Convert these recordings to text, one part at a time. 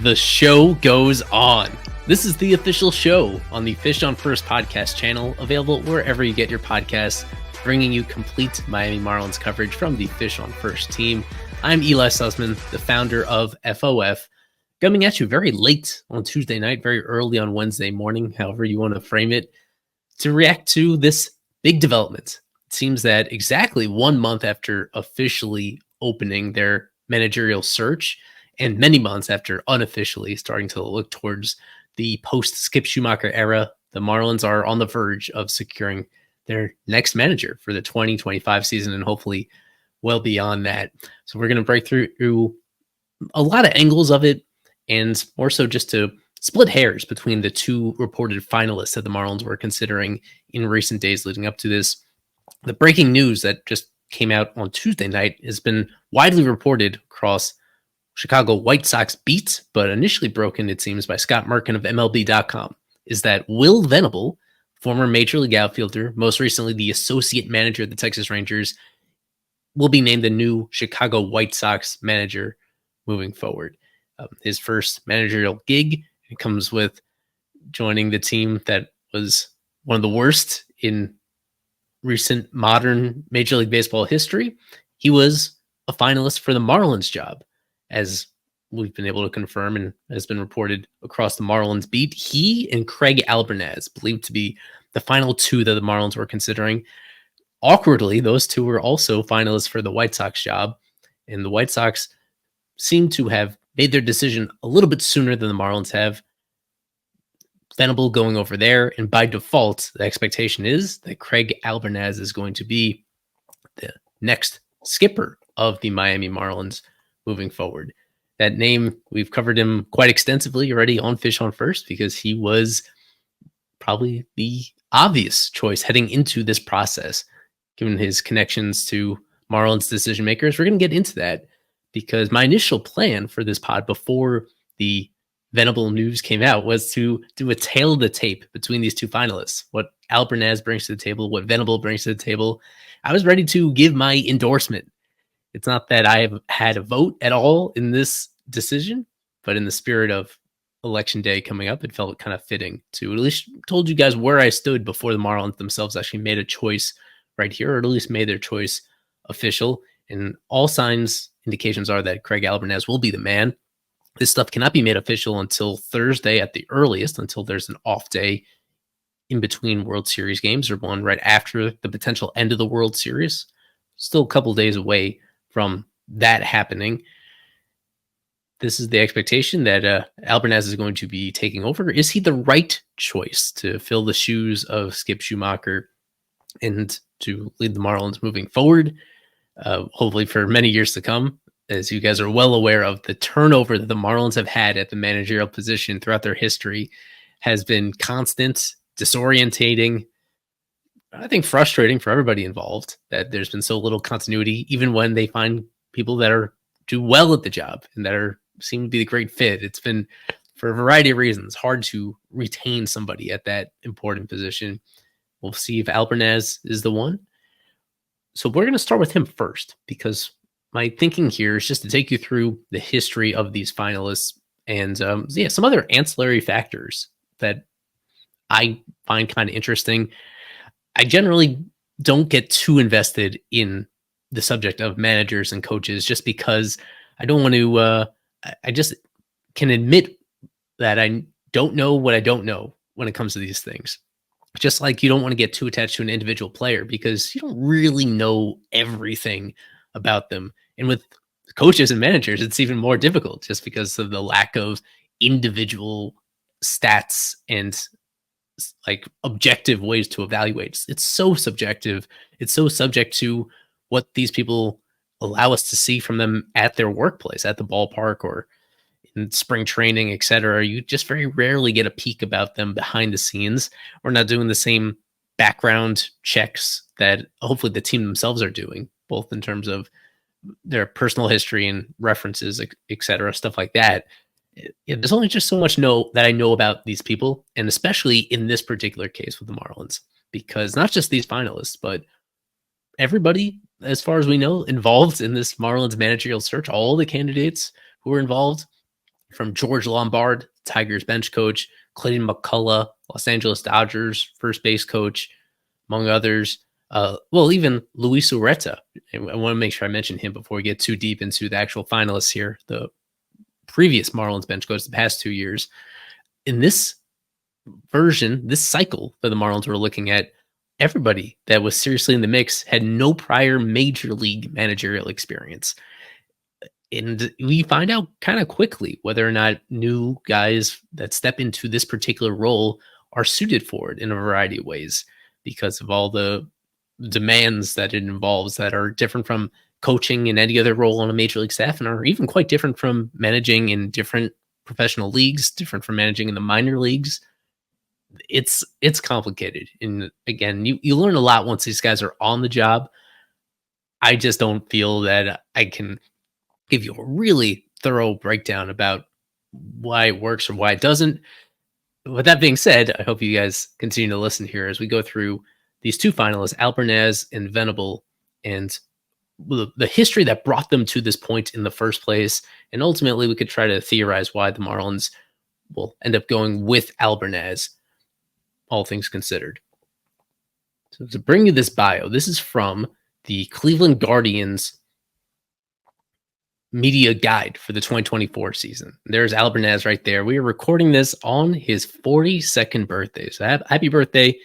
The show goes on. This is the official show on the Fish on First podcast channel, available wherever you get your podcasts, bringing you complete Miami Marlins coverage from the Fish on First team. I'm Ely Sussman, the founder of FOF, coming at you very late on Tuesday night, very early on Wednesday morning, however you want to frame it, to react to this big development. It seems that exactly 1 month after officially opening their managerial search, and many months after unofficially starting to look towards the post-Skip Schumacher era, the Marlins are on the verge of securing their next manager for the 2025 season and hopefully well beyond that. So we're going to break through a lot of angles of it, and more so just to split hairs between the two reported finalists that the Marlins were considering in recent days leading up to this. The breaking news that just came out on Tuesday night has been widely reported across Chicago White Sox beat, but initially broken, it seems, by Scott Merkin of MLB.com, is that Will Venable, former Major League outfielder, most recently the associate manager of the Texas Rangers, will be named the new Chicago White Sox manager moving forward. His first managerial gig, it comes with joining the team that was one of the worst in recent modern Major League Baseball history. He was a finalist for the Marlins job, as we've been able to confirm and has been reported across the Marlins beat. He and Craig Albernaz, believed to be the final two that the Marlins were considering. Awkwardly, those two were also finalists for the White Sox job, and the White Sox seem to have made their decision a little bit sooner than the Marlins have. Venable going over there, and by default, the expectation is that Craig Albernaz is going to be the next skipper of the Miami Marlins moving forward. That name, we've covered him quite extensively already on Fish on First because he was probably the obvious choice heading into this process, given his connections to Marlins decision makers. We're going to get into that because my initial plan for this pod before the Venable news came out was to do a tail of the tape between these two finalists, what Albernaz brings to the table, what Venable brings to the table. I was ready to give my endorsement. It's not that I have had a vote at all in this decision, but in the spirit of election day coming up, it felt kind of fitting to at least told you guys where I stood before the Marlins themselves actually made a choice right here, or at least made their choice official. And all signs, indications are that Craig Albernaz will be the man. This stuff cannot be made official until Thursday at the earliest, until there's an off day in between World Series games or one right after the potential end of the World Series. Still a couple days away from that happening. This is the expectation that Albernaz is going to be taking over. Is he the right choice to fill the shoes of Skip Schumacher and to lead the Marlins moving forward? Hopefully for many years to come. As you guys are well aware of, the turnover that the Marlins have had at the managerial position throughout their history has been constant, disorientating, I think frustrating for everybody involved, that there's been so little continuity, even when they find people that do well at the job and that seem to be the great fit. It's been, for a variety of reasons, hard to retain somebody at that important position. We'll see if Albernaz is the one. So we're going to start with him first, because my thinking here is just to take you through the history of these finalists and some other ancillary factors that I find kind of interesting. I generally don't get too invested in the subject of managers and coaches just because I don't want to, I just can admit that I don't know what I don't know when it comes to these things. Just like you don't want to get too attached to an individual player because you don't really know everything about them. And with coaches and managers, it's even more difficult just because of the lack of individual stats and like objective ways to evaluate. It's so subjective. It's so subject to what these people allow us to see from them at their workplace, at the ballpark or in spring training, etc. You just very rarely get a peek about them behind the scenes. We're not doing the same background checks that hopefully the team themselves are doing, both in terms of their personal history and references, etc., stuff like that. There's only just so much that I know about these people, and especially in this particular case with the Marlins, because not just these finalists, but everybody, as far as we know, involved in this Marlins managerial search, all the candidates who were involved, from George Lombard, Tigers bench coach, Clayton McCullough, Los Angeles Dodgers first base coach, among others. Even Luis Ureta. I want to make sure I mention him before we get too deep into the actual finalists here. The previous Marlins bench coach the past 2 years. In this version, this cycle that the Marlins were looking at, everybody that was seriously in the mix had no prior major league managerial experience. And we find out kind of quickly whether or not new guys that step into this particular role are suited for it in a variety of ways because of all the demands that it involves that are different from coaching in any other role on a major league staff and are even quite different from managing in different professional leagues, different from managing in the minor leagues. It's complicated. And again, you learn a lot once these guys are on the job. I just don't feel that I can give you a really thorough breakdown about why it works or why it doesn't. With that being said, I hope you guys continue to listen here as we go through these two finalists, Albernaz and Venable, and the history that brought them to this point in the first place. And ultimately, we could try to theorize why the Marlins will end up going with Albernaz, all things considered. So to bring you this bio, this is from the Cleveland Guardians media guide for the 2024 season. There's Albernaz right there. We are recording this on his 42nd birthday. So happy birthday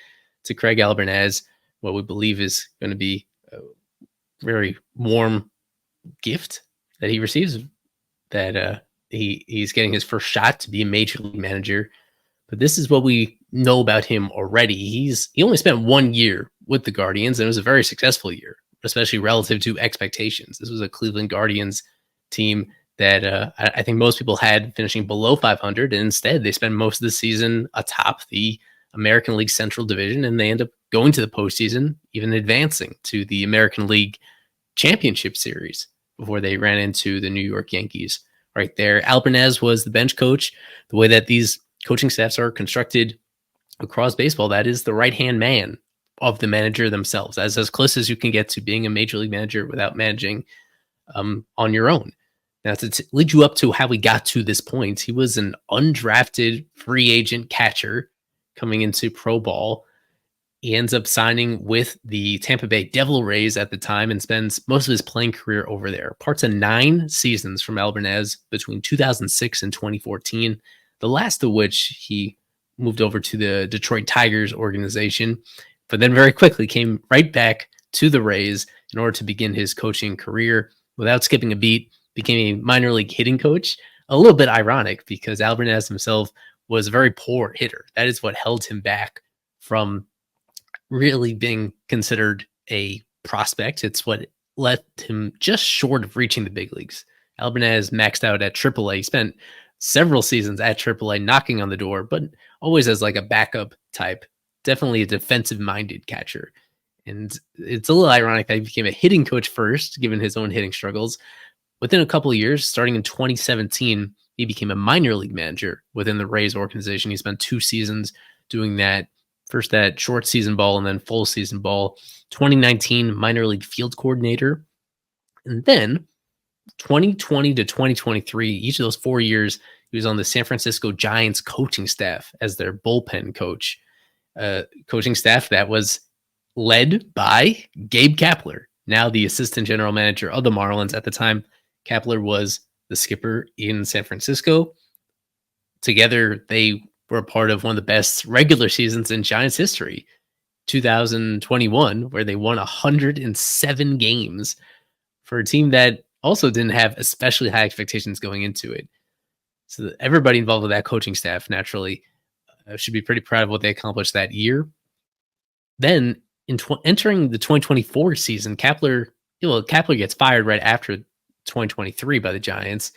to Craig Albernaz, what we believe is going to be a very warm gift that he receives, that he's getting his first shot to be a major league manager. But this is what we know about him already. He only spent 1 year with the Guardians, and it was a very successful year, especially relative to expectations. This was a Cleveland Guardians team that I think most people had finishing below 500, and instead they spend most of the season atop the American League Central Division, and they end up going to the postseason, even advancing to the American League Championship Series before they ran into the New York Yankees right there. Albernaz was the bench coach. The way that these coaching staffs are constructed across baseball, that is the right-hand man of the manager themselves, as close as you can get to being a major league manager without managing on your own. Now, to lead you up to how we got to this point, he was an undrafted free agent catcher coming into pro ball. He ends up signing with the Tampa Bay Devil Rays at the time and spends most of his playing career over there. Parts of 9 seasons from Albernaz between 2006 and 2014, the last of which he moved over to the Detroit Tigers organization, but then very quickly came right back to the Rays in order to begin his coaching career without skipping a beat, became a minor league hitting coach. A little bit ironic because Albernaz himself was a very poor hitter. That is what held him back from really being considered a prospect. It's what left him just short of reaching the big leagues. Albernaz maxed out at AAA. He spent several seasons at AAA knocking on the door, but always as like a backup type. Definitely a defensive-minded catcher. And it's a little ironic that he became a hitting coach first, given his own hitting struggles. Within a couple of years, starting in 2017, he became a minor league manager within the Rays organization. He spent 2 seasons doing that. First that short season ball and then full season ball. 2019, minor league field coordinator. And then 2020 to 2023, each of those 4 years, he was on the San Francisco Giants coaching staff as their bullpen coach. Coaching staff that was led by Gabe Kapler, now the assistant general manager of the Marlins. At the time, Kapler was the skipper in San Francisco. Together, they were a part of one of the best regular seasons in Giants history, 2021, where they won 107 games for a team that also didn't have especially high expectations going into it. So everybody involved with that coaching staff naturally should be pretty proud of what they accomplished that year. Then entering the 2024 season, Kapler gets fired right after 2023 by the Giants.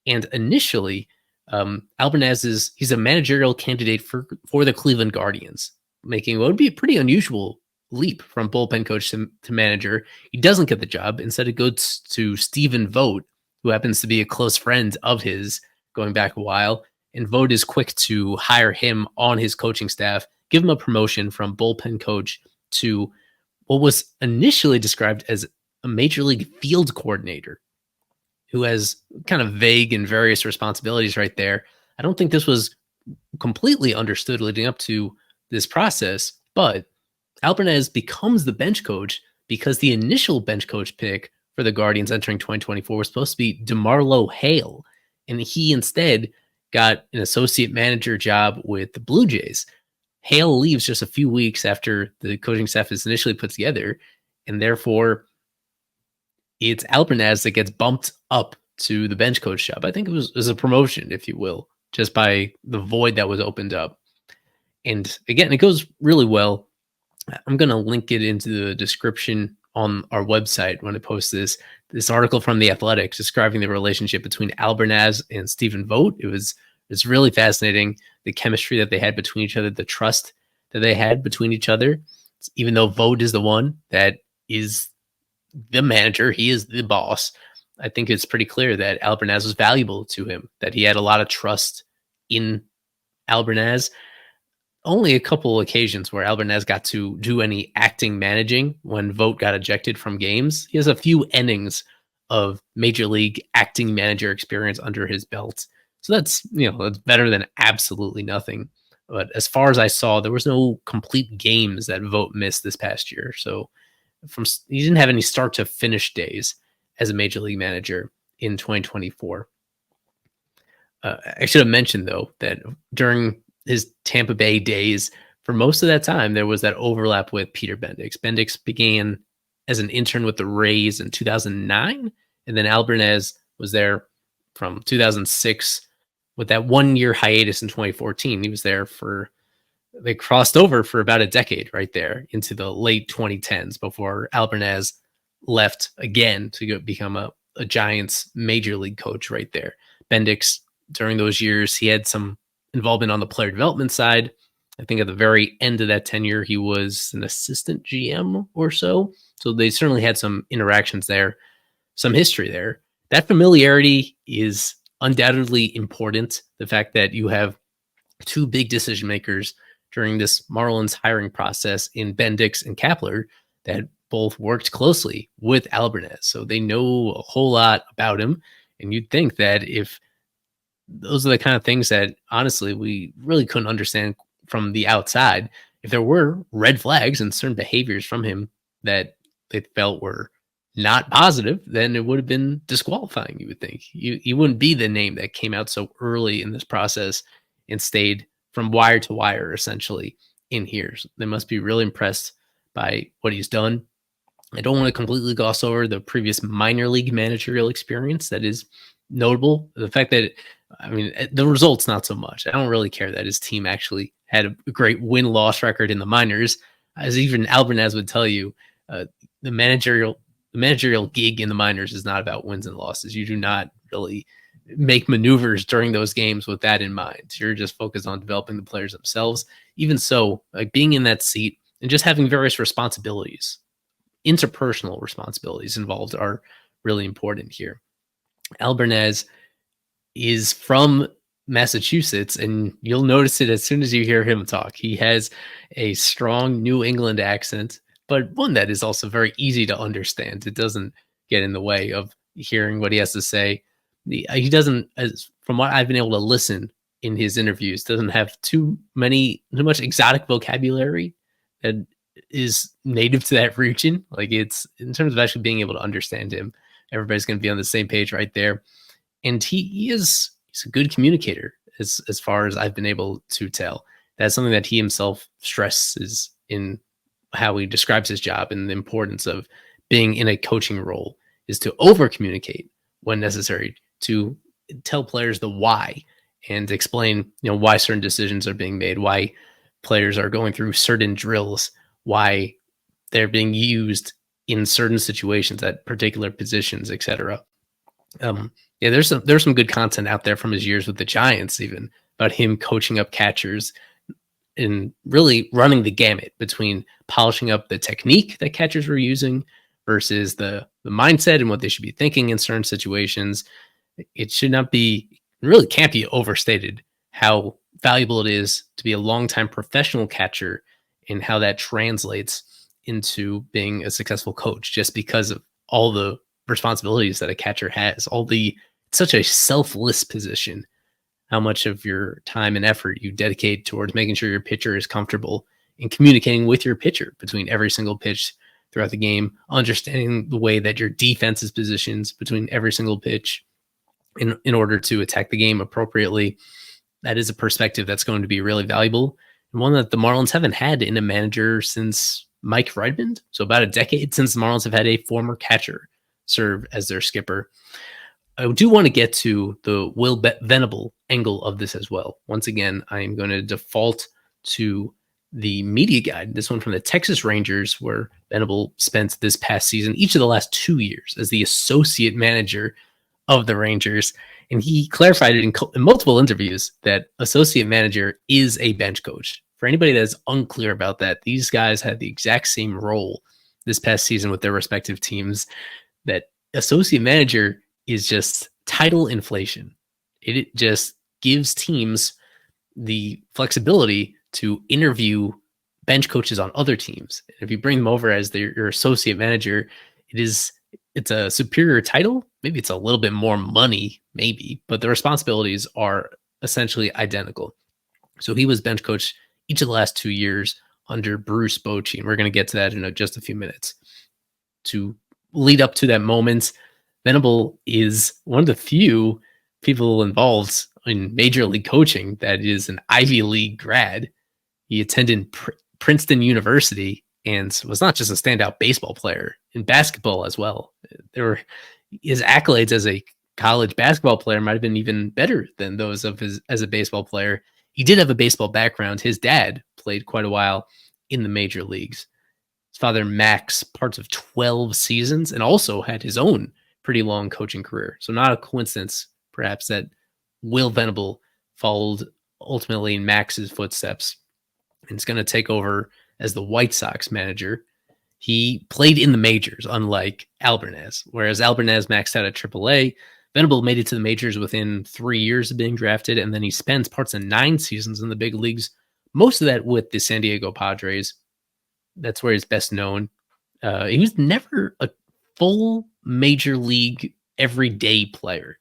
And initially, Albernaz he's a managerial candidate for the Cleveland Guardians, making what would be a pretty unusual leap from bullpen coach to manager. He doesn't get the job. Instead, it goes to Stephen Vogt, who happens to be a close friend of his going back a while. And Vogt is quick to hire him on his coaching staff, give him a promotion from bullpen coach to what was initially described as a major league field coordinator. who has kind of vague and various responsibilities right there. I don't think this was completely understood leading up to this process, but Albernaz becomes the bench coach because the initial bench coach pick for the Guardians entering 2024 was supposed to be DeMarlo Hale, and he instead got an associate manager job with the Blue Jays. Hale leaves just a few weeks after the coaching staff is initially put together, and therefore it's Albernaz that gets bumped up to the bench coach job. I think it was a promotion, if you will, just by the void that was opened up. And again, it goes really well. I'm going to link it into the description on our website when I post this article from The Athletic describing the relationship between Albernaz and Stephen Vogt. It's really fascinating, the chemistry that they had between each other, the trust that they had between each other. Even though Vogt is the one that is the manager, he is the boss, I think it's pretty clear that Albernaz was valuable to him, that he had a lot of trust in Albernaz. Only a couple occasions where Albernaz got to do any acting managing when Vogt got ejected from games. He has a few innings of major league acting manager experience under his belt. So that's better than absolutely nothing. But as far as I saw, there was no complete games that Vogt missed this past year. So he didn't have any start to finish days as a major league manager in 2024. I should have mentioned, though, that during his Tampa Bay days, for most of that time, there was that overlap with Peter Bendix. Bendix began as an intern with the Rays in 2009, and then Albernaz was there from 2006 with that 1 year hiatus in 2014. He was there they crossed over for about a decade right there into the late 2010s before Albernaz left again to go become a Giants major league coach right there. Bendix, during those years, he had some involvement on the player development side. I think at the very end of that tenure, he was an assistant GM or so. So they certainly had some interactions there, some history there. That familiarity is undoubtedly important. The fact that you have two big decision makers during this Marlins hiring process in Bendix and Kapler that both worked closely with Albernaz. So they know a whole lot about him. And you'd think that if those are the kind of things that, honestly, we really couldn't understand from the outside, if there were red flags and certain behaviors from him that they felt were not positive, then it would have been disqualifying, you would think. You wouldn't be the name that came out so early in this process and stayed from wire to wire, essentially, in here. So they must be really impressed by what he's done. I don't want to completely gloss over the previous minor league managerial experience that is notable. The fact that, the results, not so much. I don't really care that his team actually had a great win-loss record in the minors. As even Albernaz would tell you, the managerial gig in the minors is not about wins and losses. You do not really make maneuvers during those games with that in mind. You're just focused on developing the players themselves. Even so, like being in that seat and just having various responsibilities, interpersonal responsibilities involved, are really important here. Albernaz is from Massachusetts, and you'll notice it as soon as you hear him talk. He has a strong New England accent, but one that is also very easy to understand. It doesn't get in the way of hearing what he has to say. He doesn't, from what I've been able to listen in his interviews, doesn't have too much exotic vocabulary that is native to that region. Like, it's, in terms of actually being able to understand him, everybody's going to be on the same page right there. And he's a good communicator, as far as I've been able to tell. That's something that he himself stresses in how he describes his job, and the importance of being in a coaching role is to over communicate when necessary, to tell players the why and explain, why certain decisions are being made, why players are going through certain drills, why they're being used in certain situations at particular positions, etc. There's some good content out there from his years with the Giants, even about him coaching up catchers and really running the gamut between polishing up the technique that catchers were using versus the mindset and what they should be thinking in certain situations. It should not be, really can't be overstated how valuable it is to be a longtime professional catcher and how that translates into being a successful coach, just because of all the responsibilities that a catcher has. Such a selfless position, how much of your time and effort you dedicate towards making sure your pitcher is comfortable and communicating with your pitcher between every single pitch throughout the game, understanding the way that your defense is positioned between every single pitch in order to attack the game appropriately. That is a perspective that's going to be really valuable, and one that the Marlins haven't had in a manager since Mike Friedman. So about a decade since the Marlins have had a former catcher serve as their skipper. I do want to get to the Will Venable angle of this as well. Once again, I am going to default to the media guide, this one from the Texas Rangers, where Venable spent this past season, each of the last 2 years, as the associate manager of the Rangers. And he clarified it in multiple interviews that associate manager is a bench coach. For anybody that's unclear about that, these guys had the exact same role this past season with their respective teams. That associate manager is just title inflation. It just gives teams the flexibility to interview bench coaches on other teams. If you bring them over as your associate manager, it's a superior title. Maybe it's a little bit more money, maybe, but the responsibilities are essentially identical. So he was bench coach each of the last 2 years under Bruce Bochy, and we're going to get to that in just a few minutes. To lead up to that moment, Venable is one of the few people involved in Major League coaching that is an Ivy League grad. He attended Princeton University and was not just a standout baseball player, in basketball as well. His accolades as a college basketball player might have been even better than those of his as a baseball player. He did have a baseball background. His dad played quite a while in the major leagues. His father, Max, parts of 12 seasons, and also had his own pretty long coaching career. So not a coincidence, perhaps, that Will Venable followed ultimately in Max's footsteps and is going to take over as the White Sox manager. He played in the majors, unlike Albernaz, whereas Albernaz maxed out at AAA. Venable made it to the majors within 3 years of being drafted, and then he spends parts of 9 seasons in the big leagues, most of that with the San Diego Padres. That's where he's best known. He was never a full major league everyday player.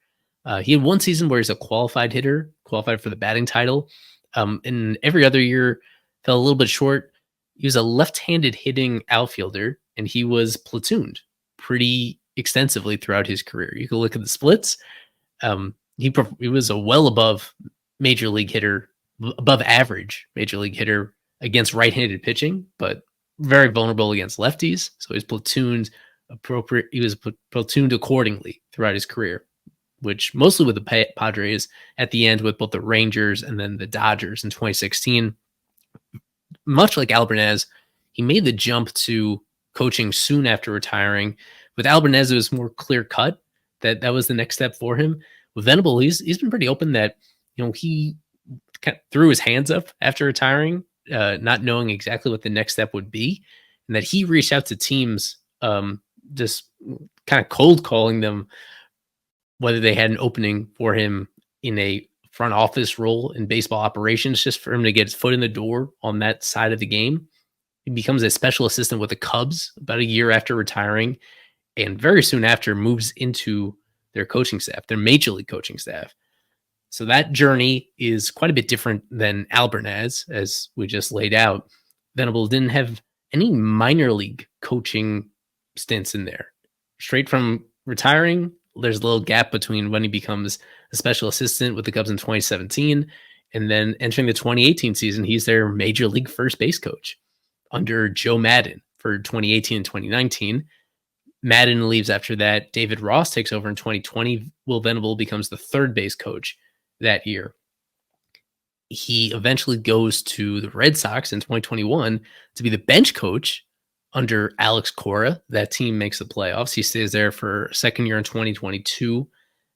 He had one season where he's a qualified hitter, qualified for the batting title, and every other year fell a little bit short. He was a left-handed hitting outfielder, and he was platooned pretty extensively throughout his career. You can look at the splits. He was a well above major league hitter, above average major league hitter against right-handed pitching, but very vulnerable against lefties. So he's platooned He was platooned accordingly throughout his career, which mostly with the Padres, at the end with both the Rangers and then the Dodgers in 2016. Much like Albernaz, he made the jump to coaching soon after retiring. With Albernaz, it was more clear cut that was the next step for him. With Venable, he's been pretty open that he kind of threw his hands up after retiring, not knowing exactly what the next step would be, and that he reached out to teams, just kind of cold calling them whether they had an opening for him in a front office role in baseball operations, just for him to get his foot in the door on that side of the game. He becomes a special assistant with the Cubs about a year after retiring, and very soon after moves into their coaching staff, their major league coaching staff. So that journey is quite a bit different than Albernaz, as we just laid out. Venable didn't have any minor league coaching stints in there. Straight from retiring, there's a little gap between when he becomes a special assistant with the Cubs in 2017 and then entering the 2018 season, he's their major league first base coach under Joe Maddon for 2018 and 2019. Maddon leaves after that. David Ross takes over in 2020. Will Venable becomes the third base coach that year. He eventually goes to the Red Sox in 2021 to be the bench coach under Alex Cora. That team makes the playoffs. He stays there for a second year in 2022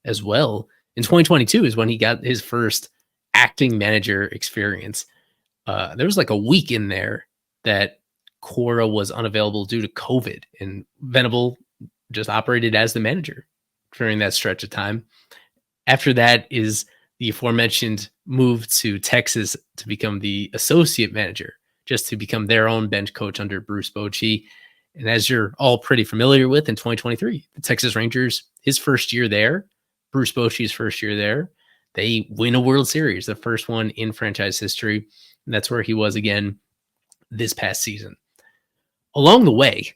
as well. In 2022 is when he got his first acting manager experience. There was like a week in there that Cora was unavailable due to COVID, and Venable just operated as the manager during that stretch of time. After that is the aforementioned move to Texas to become the associate manager, just to become their own bench coach under Bruce Bochy. And as you're all pretty familiar with, in 2023, the Texas Rangers, his first year there, Bruce Bochy's first year there, they win a World Series, the first one in franchise history. And that's where he was again this past season. Along the way,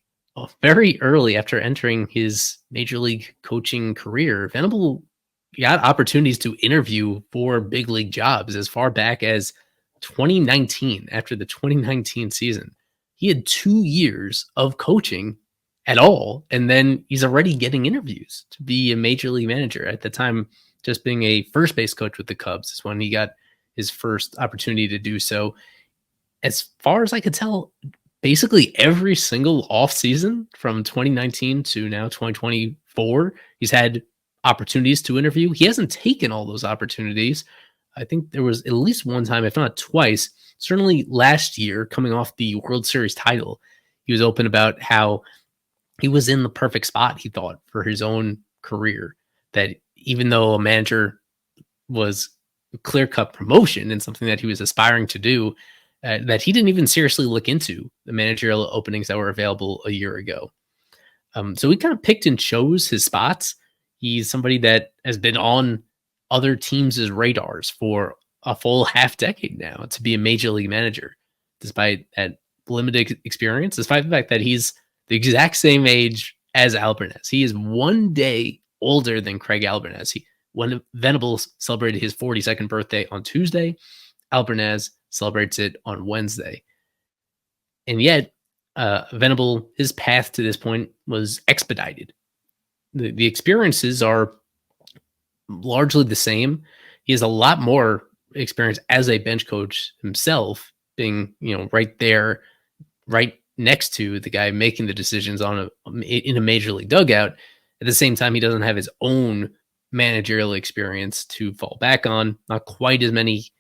very early after entering his major league coaching career, Venable got opportunities to interview for big league jobs as far back as 2019. After the 2019 season, he had 2 years of coaching at all, and then he's already getting interviews to be a major league manager. At the time, just being a first base coach with the Cubs is when he got his first opportunity to do so. As far as I could tell, basically every single offseason from 2019 to now 2024, he's had opportunities to interview. He hasn't taken all those opportunities. I think there was at least one time, if not twice, certainly last year, coming off the World Series title, he was open about how he was in the perfect spot, he thought, for his own career. That even though a manager was a clear-cut promotion and something that he was aspiring to do, that he didn't even seriously look into the managerial openings that were available a year ago. So he kind of picked and chose his spots. He's somebody that has been on other teams' radars for a full half decade now to be a major league manager, despite that limited experience, despite the fact that he's the exact same age as Albernaz. He is 1 day older than Craig Albernaz. When Venable celebrated his 42nd birthday on Tuesday, Albernaz celebrates it on Wednesday. And yet, Venable, his path to this point was expedited. The experiences are largely the same. He has a lot more experience as a bench coach himself, being, right there, right next to the guy making the decisions in a major league dugout. At the same time, he doesn't have his own managerial experience to fall back on. Not quite as many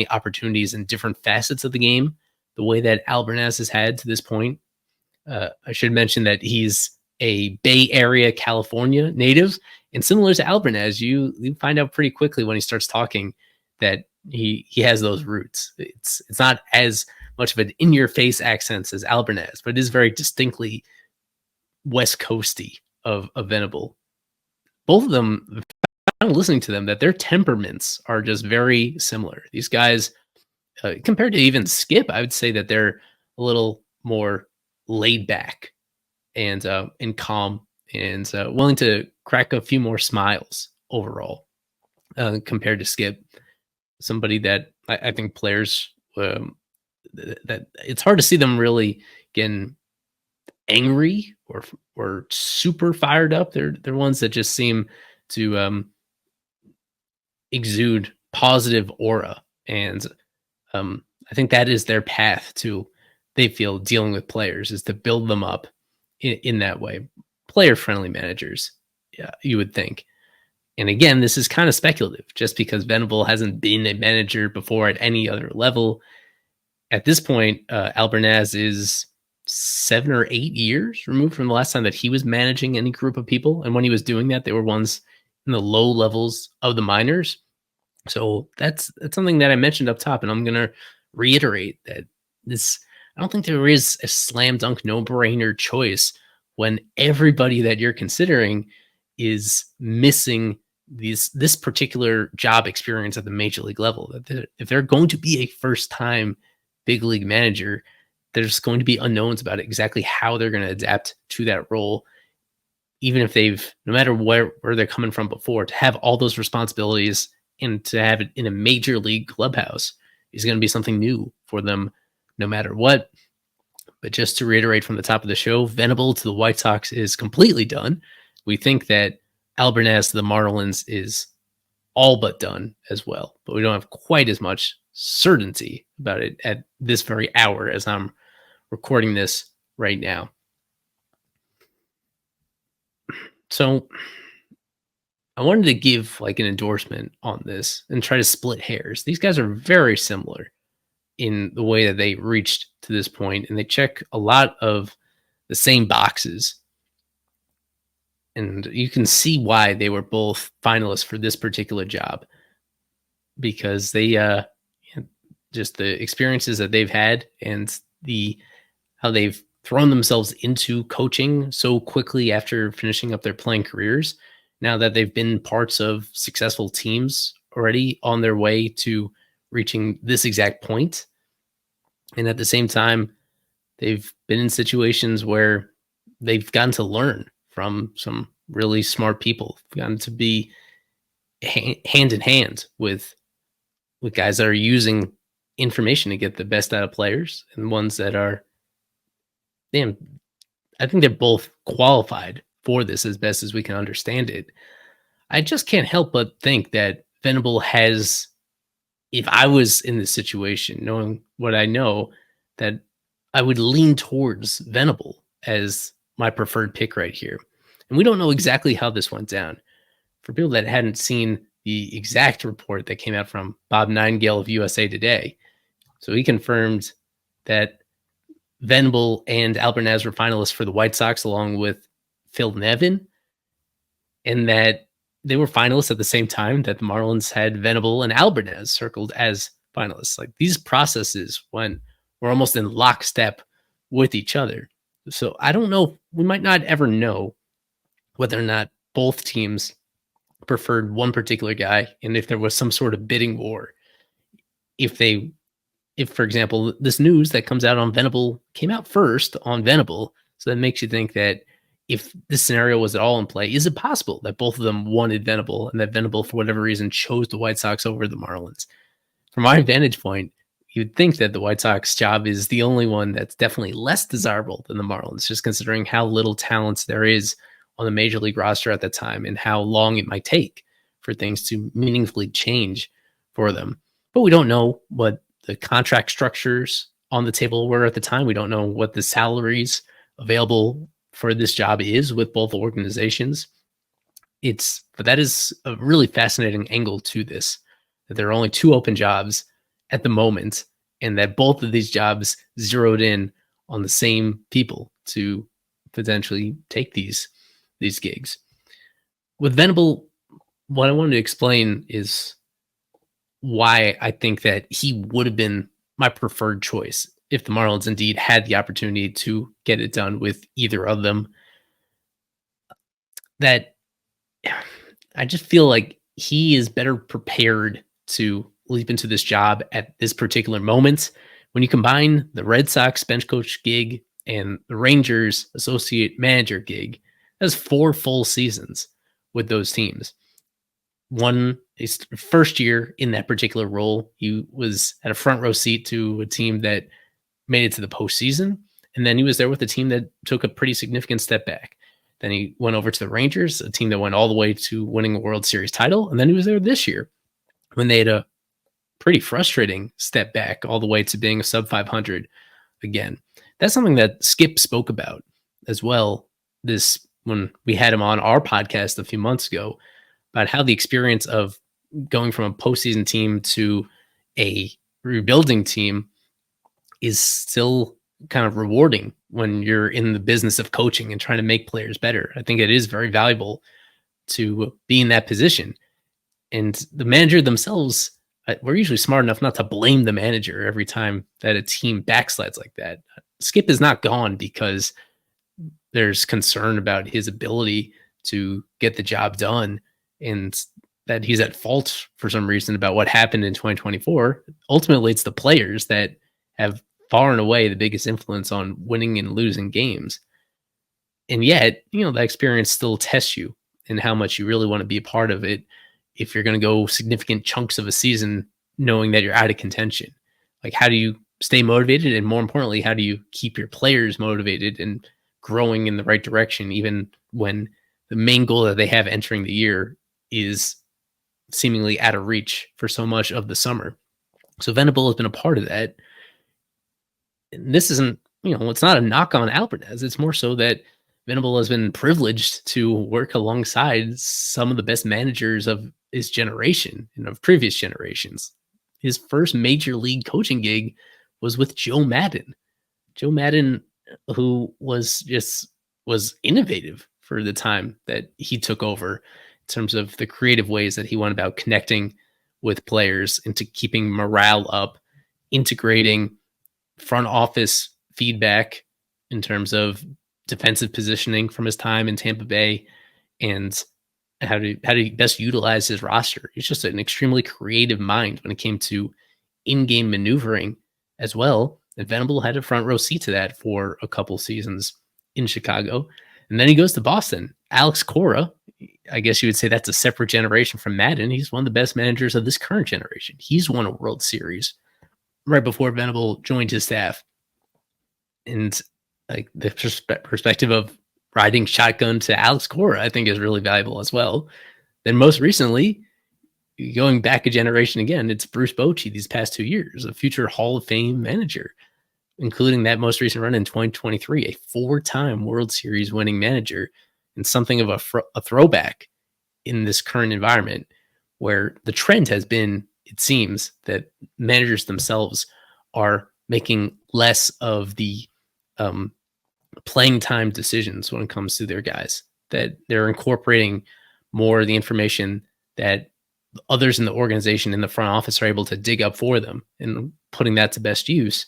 opportunities in different facets of the game, the way that Albernaz has had to this point. I should mention that he's a Bay Area, California native, and similar to Albernaz, you find out pretty quickly when he starts talking that he has those roots. It's not as much of an in-your-face accent as Albernaz, but it is very distinctly West Coasty of Venable. Both of them, listening to them, that their temperaments are just very similar. These guys, compared to even Skip, I would say that they're a little more laid back and calm and willing to crack a few more smiles overall compared to Skip. Somebody that I think players that it's hard to see them really getting angry or super fired up. They're ones that just seem to exude positive aura, and I think that is their path to, they feel, dealing with players, is to build them up in that way. Player friendly managers, yeah, you would think. And again, this is kind of speculative, just because Venable hasn't been a manager before at any other level. At this point, Albernaz is 7 or 8 years removed from the last time that he was managing any group of people. And when he was doing that, they were ones in the low levels of the minors. So that's something that I mentioned up top, and I'm going to reiterate that I don't think there is a slam dunk no-brainer choice when everybody that you're considering is missing this particular job experience at the major league level. That if they're going to be a first-time big league manager, there's going to be unknowns about exactly how they're going to adapt to that role, even if they've, no matter where they're coming from before, to have all those responsibilities and to have it in a major league clubhouse is going to be something new for them no matter what. But just to reiterate from the top of the show, Venable to the White Sox is completely done. We think that Albernaz to the Marlins is all but done as well, but we don't have quite as much certainty about it at this very hour as I'm recording this right now. So I wanted to give like an endorsement on this and try to split hairs. These guys are very similar in the way that they reached to this point, and they check a lot of the same boxes. And you can see why they were both finalists for this particular job, because they just the experiences that they've had and how they've thrown themselves into coaching so quickly after finishing up their playing careers, now that they've been parts of successful teams already on their way to reaching this exact point. And at the same time, they've been in situations where they've gotten to learn from some really smart people, gotten to be hand in hand with guys that are using information to get the best out of players, and ones that are, damn, I think they're both qualified for this as best as we can understand it. I just can't help but think that Venable has, if I was in this situation, knowing what I know, that I would lean towards Venable as my preferred pick right here. And we don't know exactly how this went down. For people that hadn't seen the exact report that came out from Bob Nightingale of USA Today, so he confirmed that Venable and Albernaz were finalists for the White Sox along with Phil Nevin, and that they were finalists at the same time that the Marlins had Venable and Albernaz circled as finalists. Like, these processes were almost in lockstep with each other. So I don't know. We might not ever know whether or not both teams preferred one particular guy, and if there was some sort of bidding war. If, for example, this news that comes out on Venable came out first on Venable, so that makes you think that if this scenario was at all in play, is it possible that both of them wanted Venable and that Venable, for whatever reason, chose the White Sox over the Marlins? From my vantage point, you'd think that the White Sox job is the only one that's definitely less desirable than the Marlins, just considering how little talent there is on the major league roster at the time and how long it might take for things to meaningfully change for them. But we don't know what the contract structures on the table were at the time. We don't know what the salaries available for this job is with both organizations. But that is a really fascinating angle to this, that there are only 2 open jobs at the moment, and that both of these jobs zeroed in on the same people to potentially take these gigs. With Venable, what I wanted to explain is why I think that he would have been my preferred choice if the Marlins indeed had the opportunity to get it done with either of them. That I just feel like he is better prepared to leap into this job at this particular moment. When you combine the Red Sox bench coach gig and the Rangers associate manager gig, that's 4 full seasons with those teams. One, his first year in that particular role, he was at a front row seat to a team that made it to the postseason. And then he was there with a team that took a pretty significant step back. Then he went over to the Rangers, a team that went all the way to winning a World Series title. And then he was there this year when they had a pretty frustrating step back all the way to being a sub 500 again. That's something that Skip spoke about as well when we had him on our podcast a few months ago, about how the experience of going from a postseason team to a rebuilding team is still kind of rewarding when you're in the business of coaching and trying to make players better. I think it is very valuable to be in that position. And the manager themselves, we're usually smart enough not to blame the manager every time that a team backslides like that. Skip is not gone because there's concern about his ability to get the job done and that he's at fault for some reason about what happened in 2024. Ultimately, it's the players that have far and away the biggest influence on winning and losing games. And yet, that experience still tests you and how much you really want to be a part of it if you're going to go significant chunks of a season knowing that you're out of contention. Like, how do you stay motivated? And more importantly, how do you keep your players motivated and growing in the right direction, even when the main goal that they have entering the year is seemingly out of reach for so much of the summer? So Venable has been a part of that. And this isn't, it's not a knock on Albernaz. It's more so that Venable has been privileged to work alongside some of the best managers of his generation and of previous generations. His first major league coaching gig was with Joe Maddon. Joe Maddon, who was innovative for the time that he took over in terms of the creative ways that he went about connecting with players into keeping morale up, integrating front office feedback in terms of defensive positioning from his time in Tampa Bay and how to best utilize his roster. He's just an extremely creative mind when it came to in-game maneuvering as well. And Venable had a front row seat to that for a couple seasons in Chicago. And then he goes to Boston. Alex Cora, I guess you would say that's a separate generation from Madden. He's one of the best managers of this current generation. He's won a World Series right before Venable joined his staff. And like the perspective of riding shotgun to Alex Cora, I think is really valuable as well. Then most recently, going back a generation again, it's Bruce Bochy these past 2 years, a future Hall of Fame manager, including that most recent run in 2023, a 4-time World Series winning manager, and something of a throwback in this current environment where the trend has been, it seems, that managers themselves are making less of the playing time decisions when it comes to their guys, that they're incorporating more of the information that others in the organization in the front office are able to dig up for them and putting that to best use.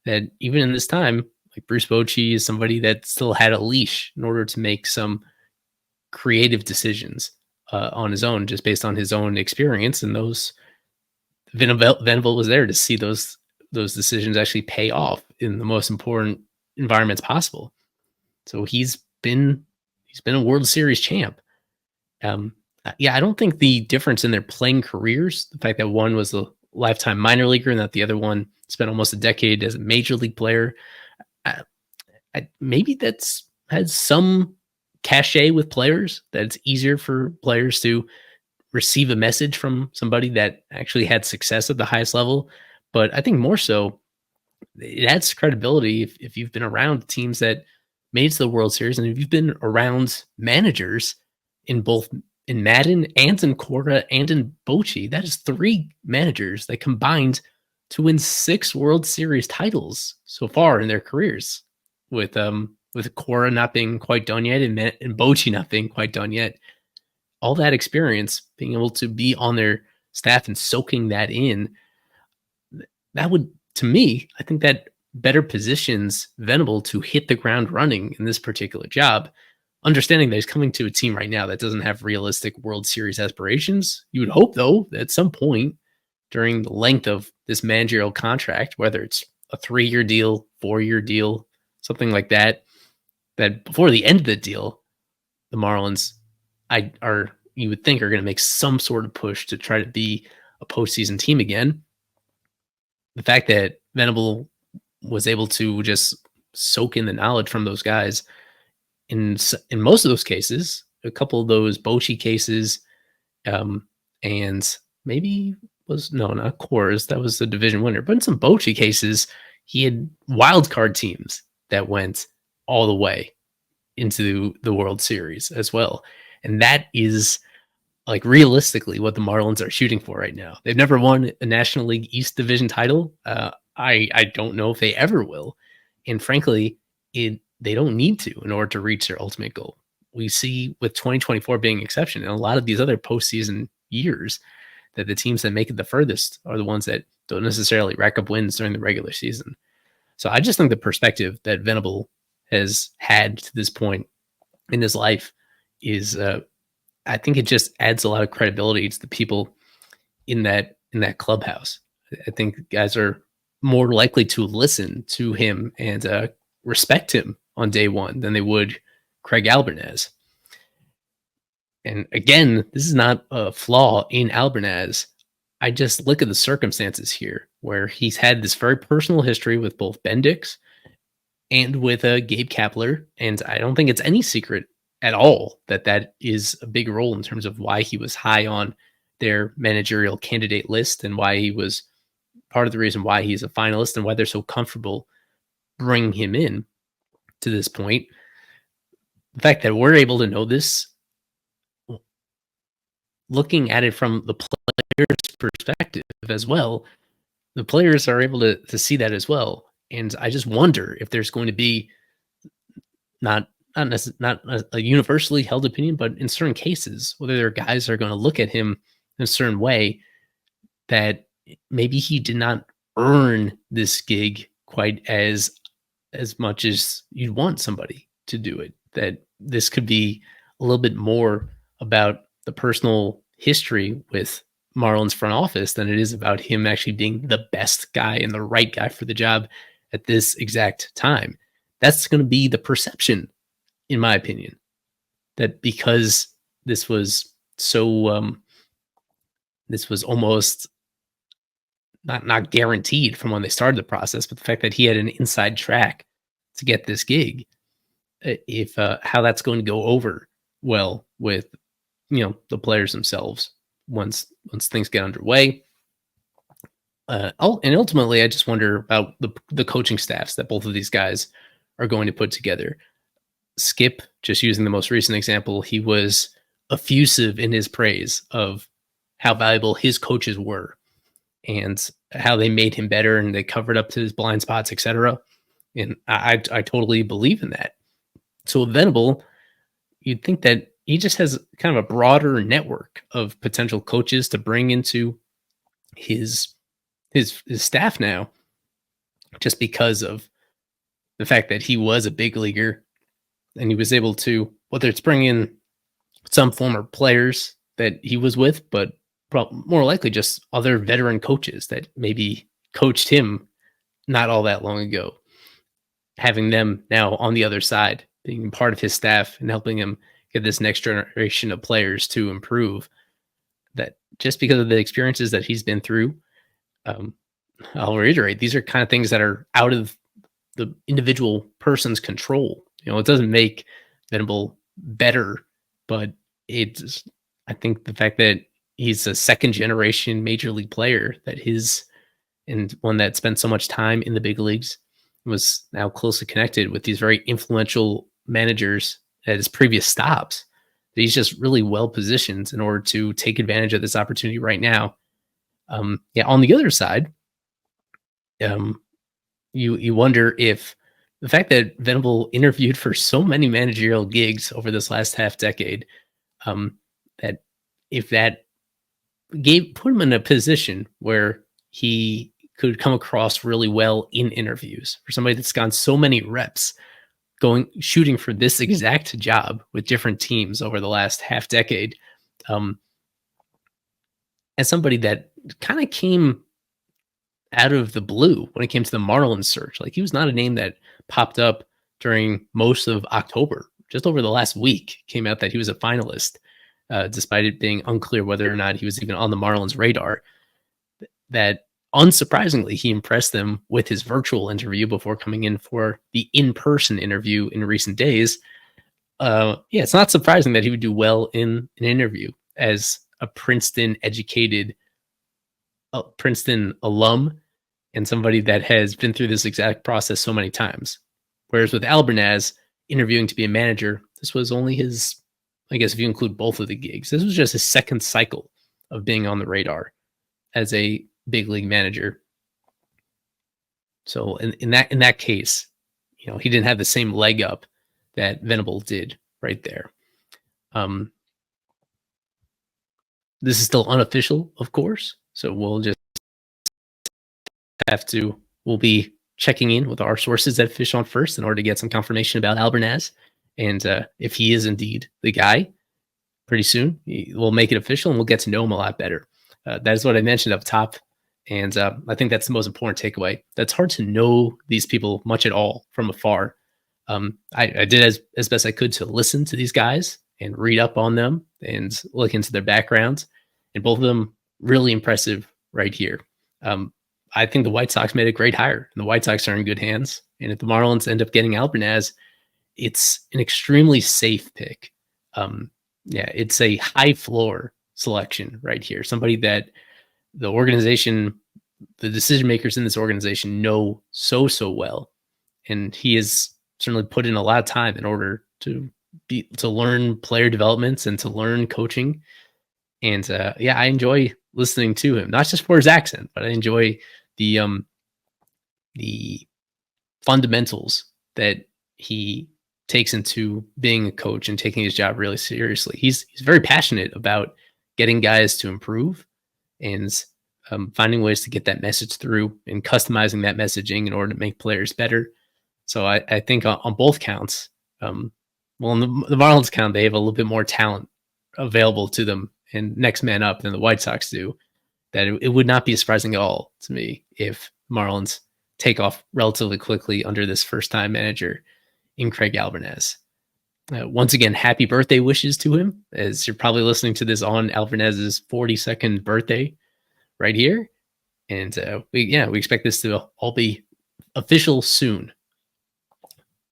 That even in this time, like Bruce Bochy is somebody that still had a leash in order to make some creative decisions on his own, just based on his own experience. And those Venable was there to see those decisions actually pay off in the most important environments possible. So he's been a World Series champ. Yeah, I don't think the difference in their playing careers, the fact that one was a lifetime minor leaguer and that the other one spent almost a decade as a major league player, maybe that's has some cachet with players, that it's easier for players to receive a message from somebody that actually had success at the highest level. But I think more so, it adds credibility if you've been around teams that made it to the World Series, and if you've been around managers in both in Madden and in Cora and in Bochy. That is 3 managers that combined to win 6 World Series titles so far in their careers, with Cora not being quite done yet and Bochy not being quite done yet. All that experience, being able to be on their staff and soaking that in, that would, to me, I think that better positions Venable to hit the ground running in this particular job, understanding that he's coming to a team right now that doesn't have realistic World Series aspirations. You would hope, though, that at some point during the length of this managerial contract, whether it's a 3-year deal, 4-year deal, something like that, that before the end of the deal, the Marlins you would think are going to make some sort of push to try to be a postseason team again. The fact that Venable was able to just soak in the knowledge from those guys in most of those cases, a couple of those Bochy cases, and maybe not Coors, that was the division winner, but in some Bochy cases, he had wild card teams that went all the way into the World Series as well. And that is, like, realistically what the Marlins are shooting for right now. They've never won a National League East Division title. I don't know if they ever will. And frankly, they don't need to in order to reach their ultimate goal. We see with 2024 being an exception, and a lot of these other postseason years, that the teams that make it the furthest are the ones that don't necessarily rack up wins during the regular season. So I just think the perspective that Venable has had to this point in his life is, I think it just adds a lot of credibility to the people in that clubhouse. I think guys are more likely to listen to him and respect him on day one than they would Craig Albernaz. And again, this is not a flaw in Albernaz. I just look at the circumstances here where he's had this very personal history with both Bendix and with Gabe Kapler. And I don't think it's any secret at all that is a big role in terms of why he was high on their managerial candidate list and why he was part of the reason why he's a finalist and why they're so comfortable bringing him in to this point. The fact that we're able to know this, looking at it from the player's perspective as well, the players are able to see that as well. And I just wonder if there's going to be not a universally held opinion, but in certain cases, whether their guys are going to look at him in a certain way that maybe he did not earn this gig quite as as much as you'd want somebody to do it. That this could be a little bit more about the personal history with Marlins front office than it is about him actually being the best guy and the right guy for the job at this exact time. That's going to be the perception, in my opinion, that because this was so, this was almost not guaranteed from when they started the process, but the fact that he had an inside track to get this gig, if how that's going to go over well with the players themselves once things get underway. And ultimately, I just wonder about the coaching staffs that both of these guys are going to put together. Skip, just using the most recent example, he was effusive in his praise of how valuable his coaches were and how they made him better and they covered up to his blind spots, etc. And I totally believe in that. So with Venable, you'd think that he just has kind of a broader network of potential coaches to bring into his staff now, just because of the fact that he was a big leaguer and he was able to, whether it's bring in some former players that he was with, but more likely just other veteran coaches that maybe coached him not all that long ago, having them now on the other side, being part of his staff and helping him get this next generation of players to improve. That just because of the experiences that he's been through, I'll reiterate, these are kind of things that are out of the individual person's control. It doesn't make Venable better, but it's, I think the fact that he's a second generation major league player, and one that spent so much time in the big leagues, was now closely connected with these very influential managers at his previous stops. He's just really well positioned in order to take advantage of this opportunity right now. On the other side, you wonder if the fact that Venable interviewed for so many managerial gigs over this last half decade, that if that put him in a position where he could come across really well in interviews, for somebody that's gone so many reps shooting for this exact job with different teams over the last half decade, as somebody that kind of came out of the blue when it came to the Marlins search. Like, he was not a name that popped up during most of October. Just over the last week came out that he was a finalist, despite it being unclear whether or not he was even on the Marlins radar. That unsurprisingly, he impressed them with his virtual interview before coming in for the in-person interview in recent days. It's not surprising that he would do well in an interview as a Princeton-educated Princeton alum and somebody that has been through this exact process so many times. Whereas with Albernaz interviewing to be a manager, this was only his, I guess if you include both of the gigs, this was just his second cycle of being on the radar as a big league manager. So in that case, he didn't have the same leg up that Venable did right there. This is still unofficial, of course, so we'll be checking in with our sources at Fish on First in order to get some confirmation about Albernaz. And if he is indeed the guy, pretty soon we'll make it official and we'll get to know him a lot better. That is what I mentioned up top. And I think that's the most important takeaway. That's hard to know these people much at all from afar. I did as best I could to listen to these guys and read up on them and look into their backgrounds. And both of them really impressive right here. I think the White Sox made a great hire, and the White Sox are in good hands. And if the Marlins end up getting Albernaz, it's an extremely safe pick. It's a high floor selection right here. Somebody that the organization, the decision makers in this organization know so well. And he has certainly put in a lot of time in order to learn player developments and to learn coaching. And I enjoy listening to him, not just for his accent, but I enjoy the fundamentals that he takes into being a coach and taking his job really seriously. He's very passionate about getting guys to improve and finding ways to get that message through and customizing that messaging in order to make players better. So I think on both counts, well, in the Marlins count, they have a little bit more talent available to them and next man up than the White Sox do. That it would not be surprising at all to me if Marlins take off relatively quickly under this first-time manager in Craig Albernaz. Once again, happy birthday wishes to him, as you're probably listening to this on Albernaz's 42nd birthday right here. And we expect this to all be official soon.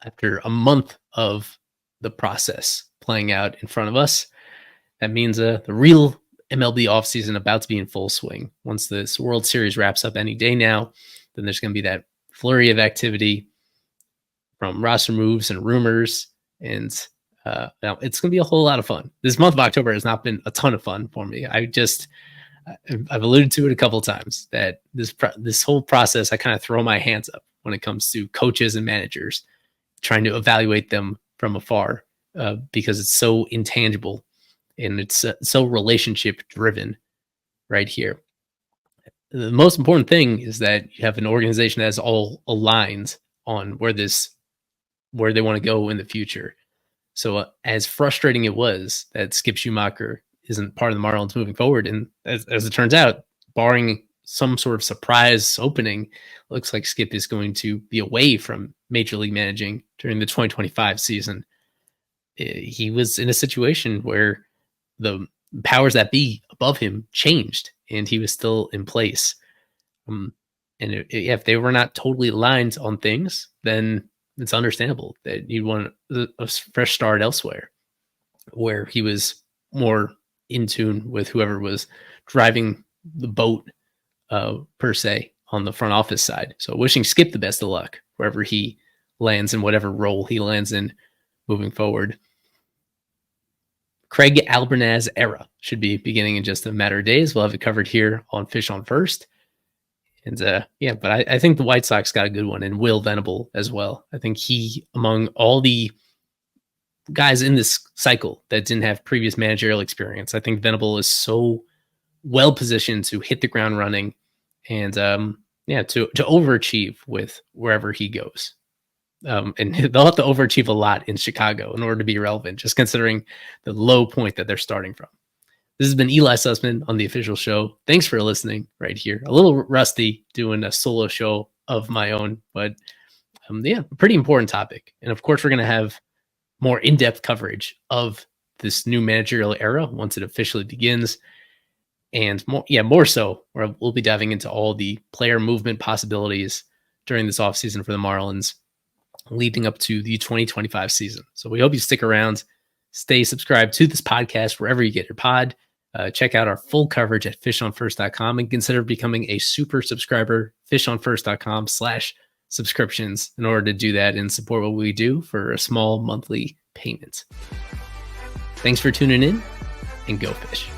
After a month of the process playing out in front of us, that means the real MLB offseason about to be in full swing. Once this World Series wraps up any day now, then there's going to be that flurry of activity from roster moves and rumors, and now it's going to be a whole lot of fun. This month of October has not been a ton of fun for me. I've alluded to it a couple of times that this whole process, I kind of throw my hands up when it comes to coaches and managers, trying to evaluate them from afar because it's so intangible and it's so relationship driven right here. The most important thing is that you have an organization that's all aligned on where they want to go in the future. So as frustrating it was that Skip Schumacher isn't part of the Marlins moving forward, and as it turns out, barring some sort of surprise opening, looks like Skip is going to be away from Major League managing during the 2025 season. He was in a situation where the powers that be above him changed, and he was still in place. And if they were not totally aligned on things, then it's understandable that you'd want a fresh start elsewhere, where he was more in tune with whoever was driving the boat, per se, on the front office side. So wishing Skip the best of luck wherever he lands in whatever role he lands in moving forward. Craig Albernaz era should be beginning in just a matter of days. We'll have it covered here on Fish on First. And but I think the White Sox got a good one, and Will Venable as well. I think he, among all the guys in this cycle that didn't have previous managerial experience, I think Venable is so well positioned to hit the ground running and to overachieve with wherever he goes. And they'll have to overachieve a lot in Chicago in order to be relevant, just considering the low point that they're starting from. This has been Ely Sussman on The Official Show. Thanks for listening right here. A little rusty doing a solo show of my own, but pretty important topic. And of course, we're going to have more in-depth coverage of this new managerial era once it officially begins. And more so, where we'll be diving into all the player movement possibilities during this offseason for the Marlins leading up to the 2025 season. So we hope you stick around. Stay subscribed to this podcast wherever you get your pod. Check out our full coverage at fishonfirst.com and consider becoming a super subscriber, fishonfirst.com/subscriptions, in order to do that and support what we do for a small monthly payment. Thanks for tuning in, and go fish.